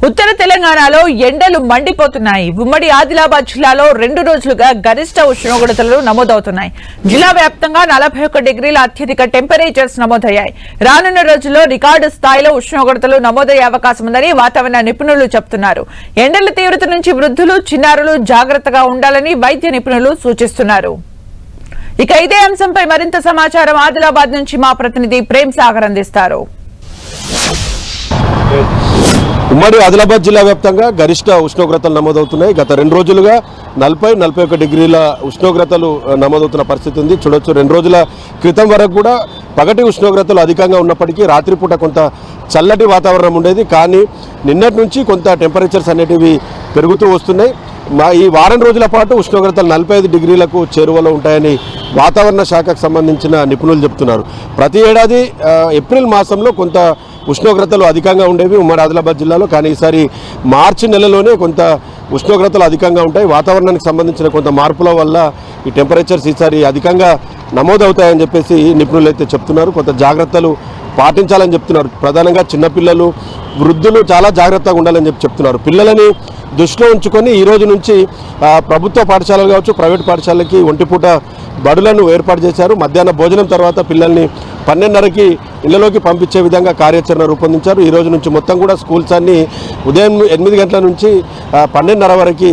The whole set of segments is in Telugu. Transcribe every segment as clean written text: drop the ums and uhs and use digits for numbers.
ఉత్తర తెలంగాణలో ఎండలు మండిపోతున్నాయి. ఉమ్మడి ఆదిలాబాద్ జిల్లాలో 2 రోజులుగా గరిష్ట ఉష్ణోగ్రతలు నమోదవుతున్నాయి. జిల్లా వ్యాప్తంగా 41 డిగ్రీల అత్యధిక టెంపరేచర్స్ నమోదయ్యాయి. రానున్న రోజుల్లో రికార్డు స్థాయిలో ఉష్ణోగ్రతలు నమోదయ్యే అవకాశం ఉందని వాతావరణ నిపుణులు చెబుతున్నారు. ఎండల తీవ్రత నుంచి వృద్ధులు, చిన్నారులు జాగ్రత్తగా ఉండాలని వైద్య నిపుణులు సూచిస్తున్నారు. ఇక ఇదే అంశంపై మరింత సమాచారం ఆదిలాబాద్ నుంచి మా ప్రతినిధి ప్రేమ్ సాగర్ అందిస్తారు. ఉమ్మడి ఆదిలాబాద్ జిల్లా వ్యాప్తంగా గరిష్ట ఉష్ణోగ్రతలు నమోదవుతున్నాయి. గత 2 రోజులుగా 40-41 డిగ్రీల ఉష్ణోగ్రతలు నమోదవుతున్న పరిస్థితి ఉంది. చూడొచ్చు 2 రోజుల క్రితం వరకు కూడా పగటి ఉష్ణోగ్రతలు అధికంగా ఉన్నప్పటికీ రాత్రిపూట కొంత చల్లటి వాతావరణం ఉండేది. కానీ నిన్నటి నుంచి కొంత టెంపరేచర్స్ అనేటివి పెరుగుతూ వస్తున్నాయి. ఈ వారం రోజుల పాటు ఉష్ణోగ్రతలు 45 డిగ్రీలకు చేరువలో ఉంటాయని వాతావరణ శాఖకు సంబంధించిన నిపుణులు చెబుతున్నారు. ప్రతి ఏడాది ఏప్రిల్ మాసంలో కొంత ఉష్ణోగ్రతలు అధికంగా ఉండేవి ఉమ్మడి ఆదిలాబాద్ జిల్లాలో. కానీ ఈసారి మార్చి నెలలోనే కొంత ఉష్ణోగ్రతలు అధికంగా ఉంటాయి. వాతావరణానికి సంబంధించిన కొంత మార్పుల వల్ల ఈ టెంపరేచర్స్ ఈసారి అధికంగా నమోదవుతాయని చెప్పేసి నిపుణులు అయితే చెప్తున్నారు. కొంత జాగ్రత్తలు పాటించాలని చెప్తున్నారు. ప్రధానంగా చిన్నపిల్లలు, వృద్ధులు చాలా జాగ్రత్తగా ఉండాలని చెప్తున్నారు. పిల్లలని దృష్టిలో ఉంచుకొని ఈ రోజు నుంచి ప్రభుత్వ పాఠశాలలు కావచ్చు, ప్రైవేట్ పాఠశాలకి ఒంటిపూట బడులను ఏర్పాటు చేశారు. మధ్యాహ్న భోజనం తర్వాత పిల్లల్ని 12:30కి ఇళ్లలోకి పంపించే విధంగా కార్యాచరణ రూపొందించారు. ఈ రోజు నుంచి మొత్తం కూడా స్కూల్స్ అన్నీ ఉదయం 8 గంటల నుంచి 12:30 వరకు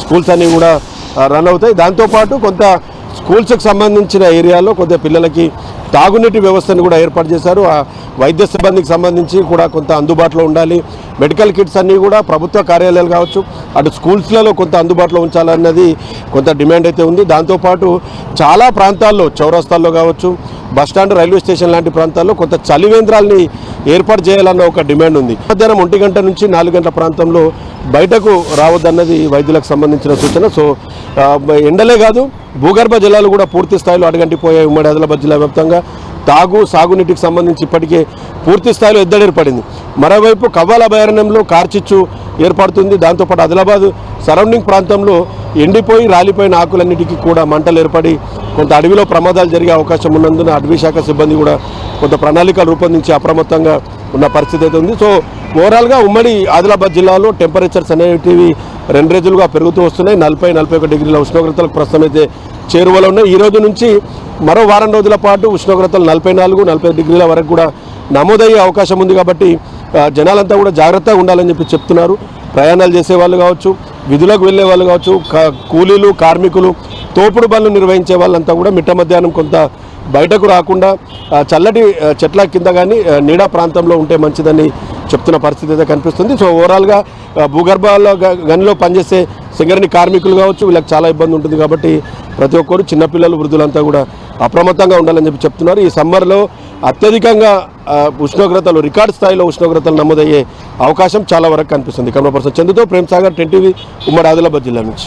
స్కూల్స్ అన్నీ కూడా రన్ అవుతాయి. దాంతోపాటు కొంత స్కూల్స్కి సంబంధించిన ఏరియాలో కొంత పిల్లలకి తాగునీటి వ్యవస్థను కూడా ఏర్పాటు చేశారు. వైద్య సిబ్బందికి సంబంధించి కూడా కొంత అందుబాటులో ఉండాలి. మెడికల్ కిట్స్ అన్నీ కూడా ప్రభుత్వ కార్యాలయాలు కావచ్చు, అటు స్కూల్స్లలో కొంత అందుబాటులో ఉంచాలన్నది కొంత డిమాండ్ అయితే ఉంది. దాంతోపాటు చాలా ప్రాంతాల్లో, చౌరస్తాల్లో కావచ్చు, బస్టాండ్, రైల్వే స్టేషన్ లాంటి ప్రాంతాల్లో కొంత చలివేంద్రాలని ఏర్పాటు చేయాలన్న ఒక డిమాండ్ ఉంది. మధ్యాహ్నం 1 గంట నుంచి 4 గంటల ప్రాంతంలో బయటకు రావద్దన్నది వైద్యులకు సంబంధించిన సూచన. సో ఎండలే కాదు, భూగర్భ జలాలు కూడా పూర్తి స్థాయిలో అడుగంటిపోయాయి. ఉమ్మడి ఆదిలాబాద్ జిల్లా వ్యాప్తంగా సాగునీటికి సంబంధించి ఇప్పటికే పూర్తి స్థాయిలో ఎద్దడి ఏర్పడింది. మరోవైపు కవ్వాల అభయారణ్యంలో కార్చిచ్చు ఏర్పడుతుంది. దాంతోపాటు ఆదిలాబాద్ సరౌండింగ్ ప్రాంతంలో ఎండిపోయి రాలిపోయిన ఆకులన్నిటికీ కూడా మంటలు ఏర్పడి కొంత అడవిలో ప్రమాదాలు జరిగే అవకాశం ఉన్నందున అటవీ శాఖ సిబ్బంది కూడా కొంత ప్రణాళికలు రూపొందించి అప్రమత్తంగా ఉన్న పరిస్థితి అయితే ఉంది. సో ఓవరాల్గా ఉమ్మడి ఆదిలాబాద్ జిల్లాలో టెంపరేచర్స్ అనేటివి 2 రోజులుగా పెరుగుతూ వస్తున్నాయి. 40-41 డిగ్రీల ఉష్ణోగ్రతలకు ప్రస్తుతం అయితే చేరువలో ఉన్నాయి. ఈ రోజు నుంచి మరో వారం రోజుల పాటు ఉష్ణోగ్రతలు 44-40 డిగ్రీల వరకు కూడా నమోదయ్యే అవకాశం ఉంది. కాబట్టి జనాలంతా కూడా జాగ్రత్తగా ఉండాలని చెప్పి చెప్తున్నారు. ప్రయాణాలు చేసే వాళ్ళు కావచ్చు, విధులకు వెళ్ళే వాళ్ళు కావచ్చు, కూలీలు, కార్మికులు, తోపుడు బండ్లు నిర్వహించే వాళ్ళంతా కూడా మిట్ట మధ్యాహ్నం కొంత బయటకు రాకుండా చల్లటి చెట్ల కింద కానీ నీడా ప్రాంతంలో ఉంటే మంచిదని చెప్తున్న పరిస్థితి అయితే కనిపిస్తుంది. సో ఓవరాల్గా భూగర్భాల గనిలో పనిచేసే సింగరేణి కార్మికులు కావచ్చు, వీళ్ళకి చాలా ఇబ్బంది ఉంటుంది. కాబట్టి ప్రతి ఒక్కరు, చిన్నపిల్లలు, వృద్ధులంతా కూడా అప్రమత్తంగా ఉండాలని చెప్పి చెప్తున్నారు. ఈ సమ్మర్లో అత్యధికంగా ఉష్ణోగ్రతలు, రికార్డు స్థాయిలో ఉష్ణోగ్రతలు నమోదయ్యే అవకాశం చాలా వరకు కనిపిస్తుంది. కెమెరా పర్సన్ చందుతో ప్రేమ్ సాగర్, 10 టీవీ, ఉమ్మడి ఆదిలాబాద్ జిల్లా నుంచి.